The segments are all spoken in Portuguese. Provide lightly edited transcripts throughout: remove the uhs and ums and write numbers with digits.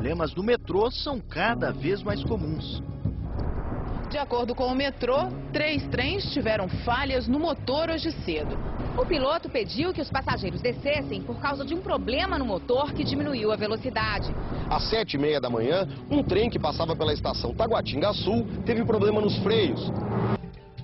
problemas do metrô são cada vez mais comuns. De acordo com o metrô, 3 trens tiveram falhas no motor hoje cedo. O piloto pediu que os passageiros descessem por causa de um problema no motor que diminuiu a velocidade. Às 7h30 da manhã, um trem que passava pela estação Taguatinga Sul teve problema nos freios.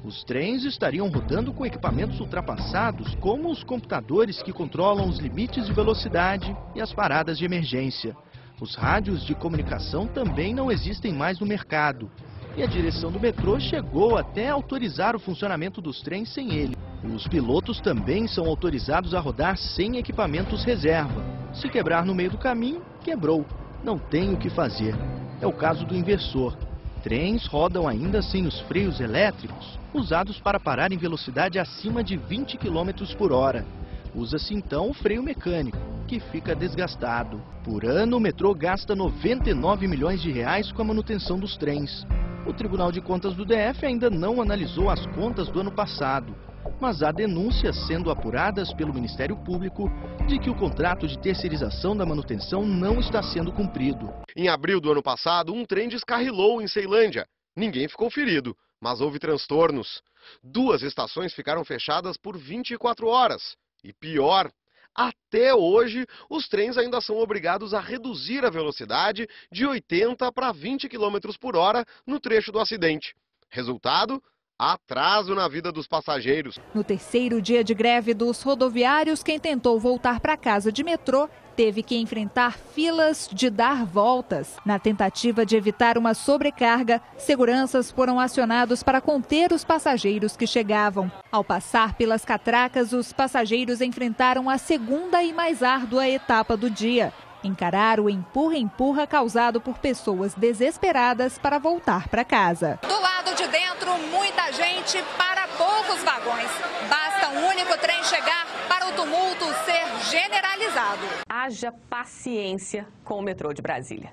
Os trens estariam rodando com equipamentos ultrapassados, como os computadores que controlam os limites de velocidade e as paradas de emergência. Os rádios de comunicação também não existem mais no mercado. E a direção do metrô chegou até a autorizar o funcionamento dos trens sem ele. Os pilotos também são autorizados a rodar sem equipamentos reserva. Se quebrar no meio do caminho, quebrou. Não tem o que fazer. É o caso do inversor. Trens rodam ainda sem os freios elétricos, usados para parar em velocidade acima de 20 km por hora. Usa-se então o freio mecânico, que fica desgastado. Por ano, o metrô gasta 99 milhões de reais com a manutenção dos trens. O Tribunal de Contas do DF ainda não analisou as contas do ano passado, mas há denúncias sendo apuradas pelo Ministério Público de que o contrato de terceirização da manutenção não está sendo cumprido. Em abril do ano passado, um trem descarrilou em Ceilândia. Ninguém ficou ferido, mas houve transtornos. 2 estações ficaram fechadas por 24 horas. E pior, até hoje, os trens ainda são obrigados a reduzir a velocidade de 80 para 20 km por hora no trecho do acidente. Resultado? Atraso na vida dos passageiros. No terceiro dia de greve dos rodoviários, quem tentou voltar para casa de metrô teve que enfrentar filas de dar voltas. Na tentativa de evitar uma sobrecarga, seguranças foram acionados para conter os passageiros que chegavam. Ao passar pelas catracas, os passageiros enfrentaram a segunda e mais árdua etapa do dia: encarar o empurra-empurra causado por pessoas desesperadas para voltar para casa. Do lado de dentro, muita gente para poucos vagões. Basta um único trem chegar para o tumulto ser generalizado. Haja paciência com o metrô de Brasília.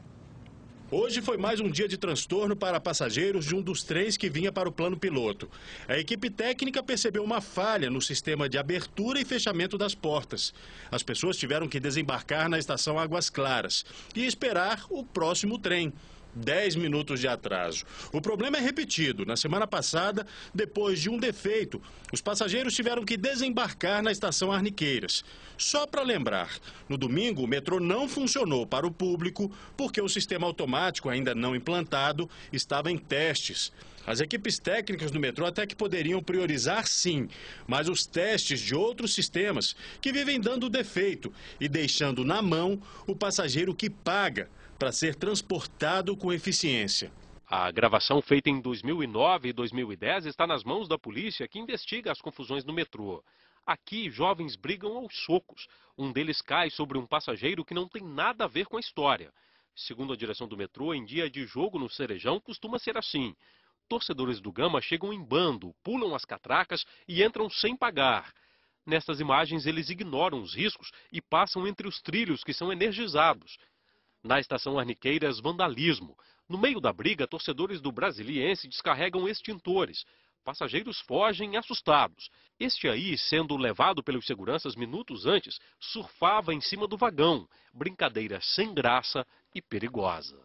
Hoje foi mais um dia de transtorno para passageiros de um dos trens que vinha para o plano piloto. A equipe técnica percebeu uma falha no sistema de abertura e fechamento das portas. As pessoas tiveram que desembarcar na estação Águas Claras e esperar o próximo trem. 10 minutos de atraso. O problema é repetido. Na semana passada, depois de um defeito, os passageiros tiveram que desembarcar na estação Arniqueiras. Só para lembrar, no domingo o metrô não funcionou para o público porque o sistema automático, ainda não implantado, estava em testes. As equipes técnicas do metrô até que poderiam priorizar sim, mas os testes de outros sistemas que vivem dando defeito e deixando na mão o passageiro que paga para ser transportado com eficiência. A gravação feita em 2009 e 2010 está nas mãos da polícia, que investiga as confusões no metrô. Aqui, jovens brigam aos socos. Um deles cai sobre um passageiro que não tem nada a ver com a história. Segundo a direção do metrô, em dia de jogo no Cerejão costuma ser assim. Torcedores do Gama chegam em bando, pulam as catracas e entram sem pagar. Nestas imagens, eles ignoram os riscos e passam entre os trilhos que são energizados. Na estação Arniqueiras, vandalismo. No meio da briga, torcedores do Brasiliense descarregam extintores. Passageiros fogem assustados. Este aí, sendo levado pelos seguranças minutos antes, surfava em cima do vagão. Brincadeira sem graça e perigosa.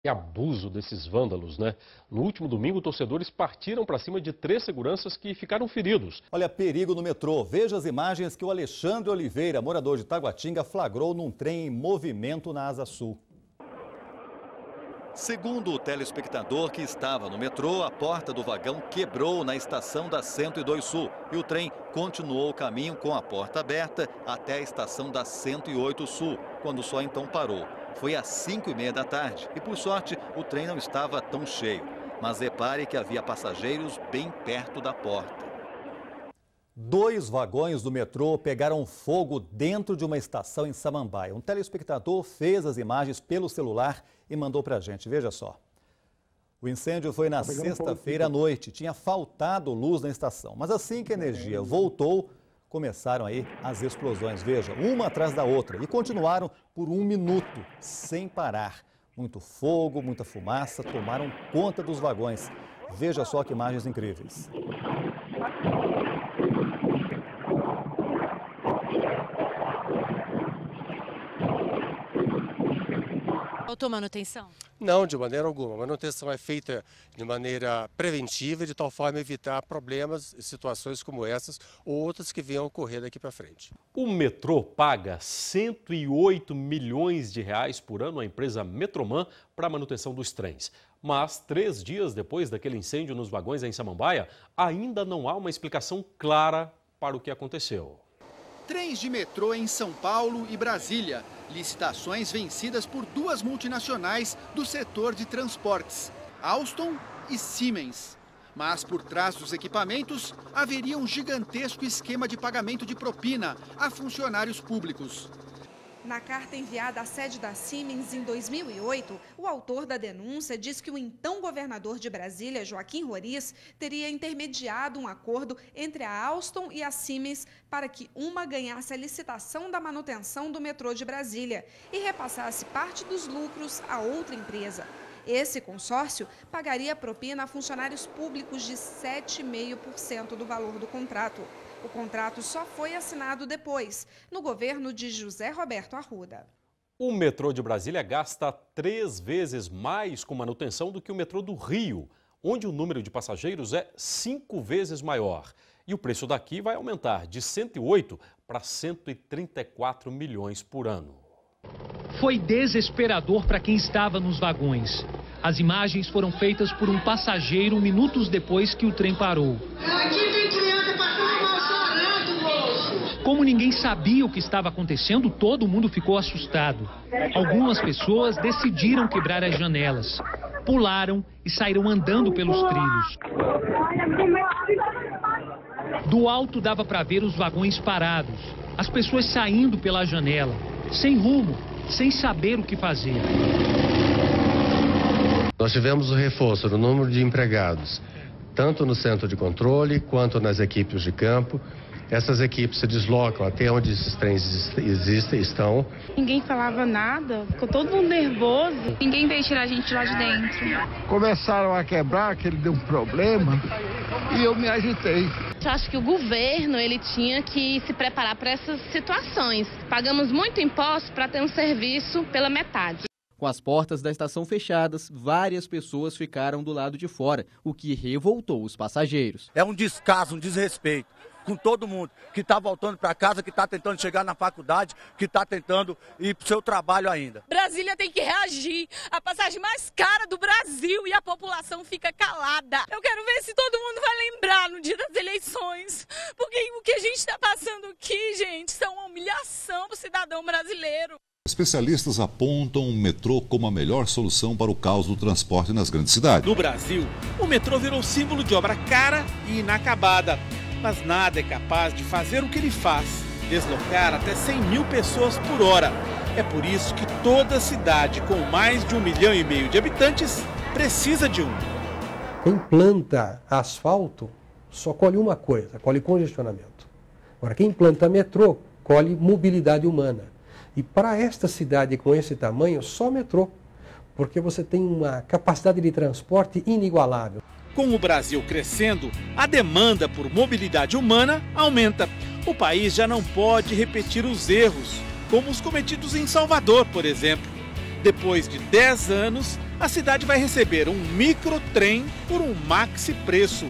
Que abuso desses vândalos, né? No último domingo, torcedores partiram para cima de 3 seguranças que ficaram feridos. Olha, perigo no metrô. Veja as imagens que o Alexandre Oliveira, morador de Taguatinga, flagrou num trem em movimento na Asa Sul. Segundo o telespectador que estava no metrô, a porta do vagão quebrou na estação da 102 Sul e o trem continuou o caminho com a porta aberta até a estação da 108 Sul, quando só então parou. Foi às 5h30 da tarde e, por sorte, o trem não estava tão cheio. Mas repare que havia passageiros bem perto da porta. 2 vagões do metrô pegaram fogo dentro de uma estação em Samambaia. Um telespectador fez as imagens pelo celular e mandou para a gente. Veja só. O incêndio foi na sexta-feira à noite. Tinha faltado luz na estação. Mas assim que a energia voltou, começaram aí as explosões. Veja, uma atrás da outra. E continuaram por 1 minuto, sem parar. Muito fogo, muita fumaça, tomaram conta dos vagões. Veja só que imagens incríveis. Faltou manutenção? Não, de maneira alguma. A manutenção é feita de maneira preventiva, de tal forma evitar problemas e situações como essas ou outras que venham a ocorrer daqui para frente. O metrô paga 108 milhões de reais por ano à empresa Metroman para a manutenção dos trens. Mas 3 dias depois daquele incêndio nos vagões em Samambaia, ainda não há uma explicação clara para o que aconteceu. Trens de metrô em São Paulo e Brasília. Licitações vencidas por 2 multinacionais do setor de transportes, Alstom e Siemens. Mas por trás dos equipamentos haveria um gigantesco esquema de pagamento de propina a funcionários públicos. Na carta enviada à sede da Siemens em 2008, o autor da denúncia diz que o então governador de Brasília, Joaquim Roriz, teria intermediado um acordo entre a Alstom e a Siemens para que uma ganhasse a licitação da manutenção do metrô de Brasília e repassasse parte dos lucros a outra empresa. Esse consórcio pagaria propina a funcionários públicos de 7,5% do valor do contrato. O contrato só foi assinado depois, no governo de José Roberto Arruda. O metrô de Brasília gasta 3 vezes mais com manutenção do que o metrô do Rio, onde o número de passageiros é 5 vezes maior. E o preço daqui vai aumentar de 108 para 134 milhões por ano. Foi desesperador para quem estava nos vagões. As imagens foram feitas por um passageiro minutos depois que o trem parou. Como ninguém sabia o que estava acontecendo, todo mundo ficou assustado. Algumas pessoas decidiram quebrar as janelas, pularam e saíram andando pelos trilhos. Do alto dava para ver os vagões parados, as pessoas saindo pela janela, sem rumo, sem saber o que fazer. Nós tivemos o reforço do número de empregados, tanto no centro de controle quanto nas equipes de campo. Essas equipes se deslocam até onde esses trens estão. Ninguém falava nada, ficou todo mundo nervoso. Ninguém veio tirar a gente lá de dentro. Começaram a quebrar, que ele deu um problema, e eu me agitei. Eu acho que o governo ele tinha que se preparar para essas situações. Pagamos muito imposto para ter um serviço pela metade. Com as portas da estação fechadas, várias pessoas ficaram do lado de fora, o que revoltou os passageiros. É um descaso, um desrespeito com todo mundo que está voltando para casa, que está tentando chegar na faculdade, que está tentando ir para o seu trabalho ainda. Brasília tem que reagir. A passagem mais cara do Brasil e a população fica calada. Eu quero ver se todo mundo vai lembrar no dia das eleições. Porque o que a gente está passando aqui, gente, são uma humilhação para o cidadão brasileiro. Especialistas apontam o metrô como a melhor solução para o caos do transporte nas grandes cidades. No Brasil, o metrô virou símbolo de obra cara e inacabada. Mas nada é capaz de fazer o que ele faz, deslocar até 100 mil pessoas por hora. É por isso que toda cidade com mais de 1,5 milhão de habitantes precisa de um. Quem planta asfalto só colhe uma coisa, colhe congestionamento. Agora, quem planta metrô, colhe mobilidade humana. E para esta cidade com esse tamanho, só metrô, porque você tem uma capacidade de transporte inigualável. Com o Brasil crescendo, a demanda por mobilidade humana aumenta. O país já não pode repetir os erros, como os cometidos em Salvador, por exemplo. Depois de 10 anos, a cidade vai receber um microtrem por um maxi preço.